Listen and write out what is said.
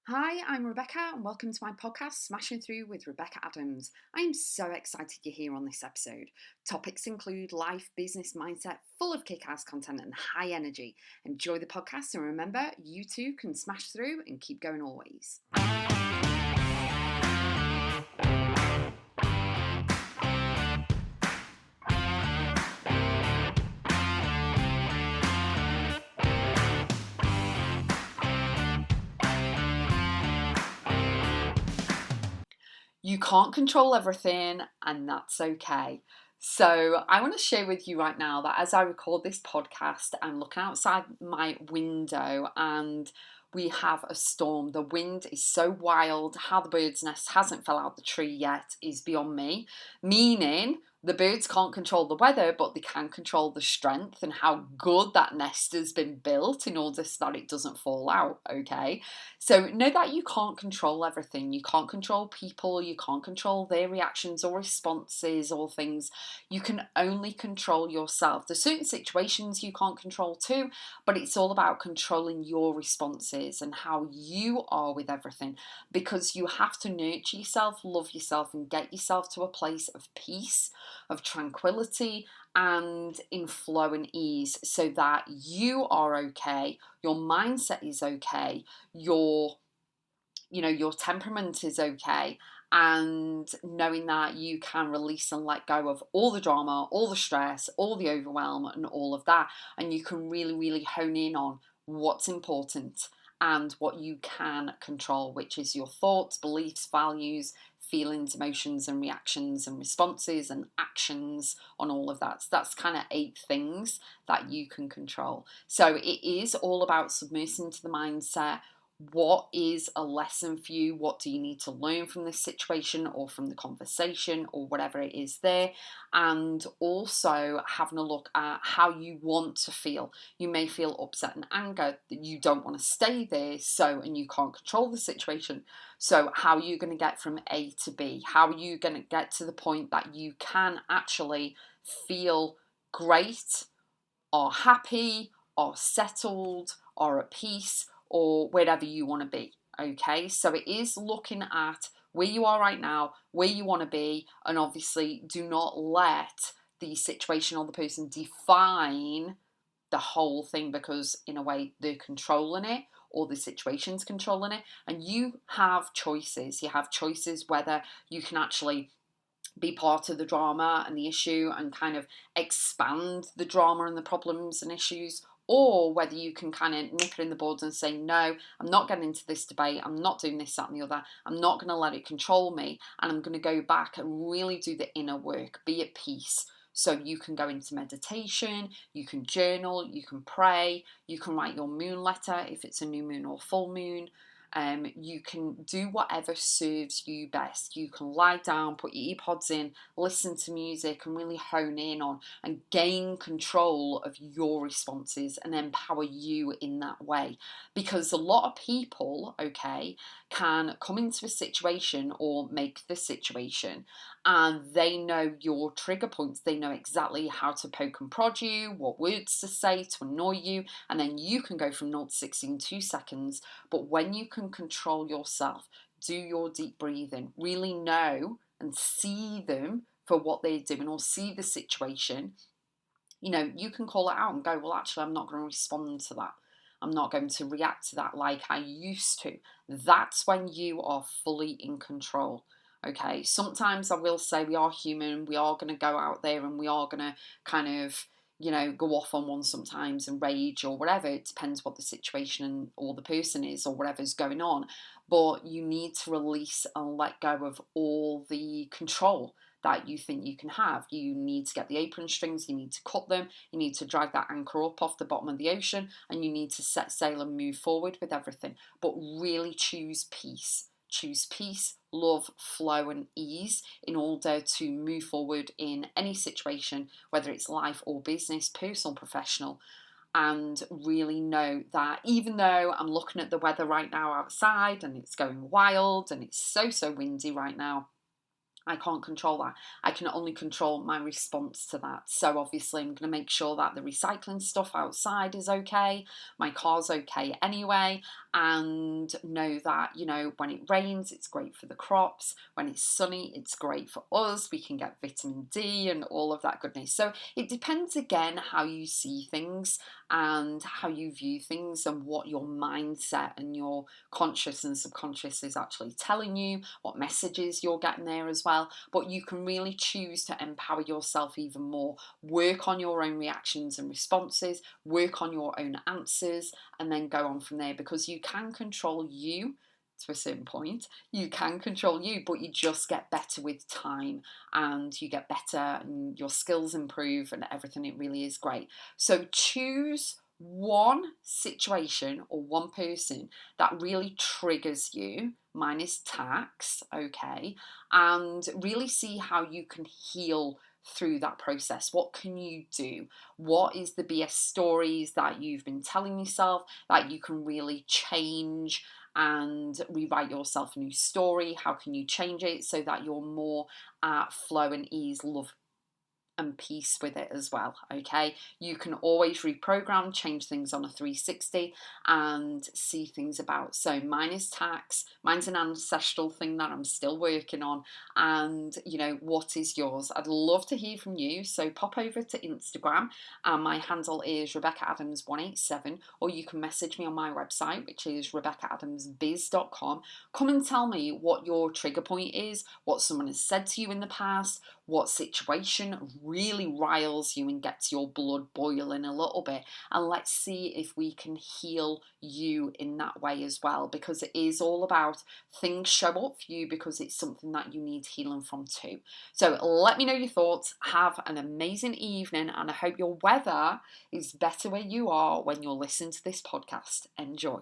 Hi, I'm Rebecca, and welcome to my podcast, Smashing Through with Rebecca Adams. I am so excited you're here on this episode. Topics include life, business, mindset, full of kick ass content and high energy. Enjoy the podcast, and remember, you too can smash through and keep going always. You can't control everything, and that's okay. So, I want to share with you right now that as I record this podcast, I'm looking outside my window and we have a storm. The wind is so wild. How the bird's nest hasn't fell out the tree yet is beyond me, meaning the birds can't control the weather, but they can control the strength and how good that nest has been built in order so that it doesn't fall out, okay? So know that you can't control everything. You can't control people. You can't control their reactions or responses or things. You can only control yourself. There's certain situations you can't control too, but it's all about controlling your responses and how you are with everything, because you have to nurture yourself, love yourself, and get yourself to a place of peace, of tranquility, and in flow and ease so that you are okay, your mindset is okay, your temperament is okay, and knowing that you can release and let go of all the drama, all the stress, all the overwhelm and all of that, and you can really hone in on what's important and what you can control, which is your thoughts, beliefs, values, feelings, emotions and reactions and responses and actions on all of that. So that's kind of 8 things that you can control. So it is all about submersing to the mindset. What is a lesson for you? What do you need to learn from this situation or from the conversation or whatever it is there? And also having a look at how you want to feel. You may feel upset and anger that you don't want to stay there, and you can't control the situation. So how are you going to get from A to B? How are you going to get to the point that you can actually feel great or happy or settled or at peace or wherever you want to be? Okay, so it is looking at where you are right now, where you want to be, and obviously do not let the situation or the person define the whole thing, because in a way they're controlling it or the situation's controlling it, and you have choices. You have choices whether you can actually be part of the drama and the issue and kind of expand the drama and the problems and issues, or whether you can kind of nip it in the bud and say, no, I'm not getting into this debate, I'm not doing this, that and the other, I'm not going to let it control me, and I'm going to go back and really do the inner work, be at peace. So you can go into meditation, you can journal, you can pray, you can write your moon letter if it's a new moon or full moon. You can do whatever serves you best. You can lie down, put your earpods in, listen to music and really hone in on and gain control of your responses and empower you in that way. Because a lot of people, okay, can come into a situation or make the situation, and they know your trigger points. They know exactly how to poke and prod you, what words to say to annoy you, and then you can go from 0 to 60 in 2 seconds. But when you can control yourself, do your deep breathing, really know and see them for what they're doing or see the situation, you can call it out and go, well, actually, I'm not going to respond to that. I'm not going to react to that like I used to. That's when you are fully in control. Okay, sometimes I will say we are human, we are going to go out there and we are going to kind of, go off on one sometimes and rage or whatever. It depends what the situation or the person is or whatever's going on. But you need to release and let go of all the control that you think you can have. You need to get the apron strings, you need to cut them, you need to drag that anchor up off the bottom of the ocean, and you need to set sail and move forward with everything. But really choose peace. Choose peace, love, flow, and ease in order to move forward in any situation, whether it's life or business, personal, professional. And really know that even though I'm looking at the weather right now outside and it's going wild and it's so windy right now, I can't control that. I can only control my response to that. So obviously I'm going to make sure that the recycling stuff outside is okay, my car's okay anyway, and know that, you know, when it rains, it's great for the crops. When it's sunny, it's great for us. We can get vitamin D and all of that goodness. So it depends again how you see things and how you view things and what your mindset and your conscious and subconscious is actually telling you, what messages you're getting there as well. But you can really choose to empower yourself even more, work on your own reactions and responses, work on your own answers, and then go on from there, because you can control you to a certain point. You can control you, but you just get better with time, and you get better and your skills improve and everything. It really is great. So choose one situation or one person that really triggers you, minus tax, okay, and really see how you can heal through that process. What can you do? What is the BS stories that you've been telling yourself that you can really change and rewrite yourself a new story? How can you change it so that you're more at flow and ease, love and peace with it as well, okay? You can always reprogram, change things on a 360 and see things about. So mine is tax, mine's an ancestral thing that I'm still working on, and you know, what is yours? I'd love to hear from you, so pop over to Instagram, and my handle is Rebecca Adams 187, or you can message me on my website, which is RebeccaAdamsBiz.com. Come and tell me what your trigger point is, what someone has said to you in the past, what situation really riles you and gets your blood boiling a little bit, and let's see if we can heal you in that way as well, because it is all about things show up for you because it's something that you need healing from too. So let me know your thoughts. Have an amazing evening, and I hope your weather is better where you are when you're listening to this podcast. Enjoy.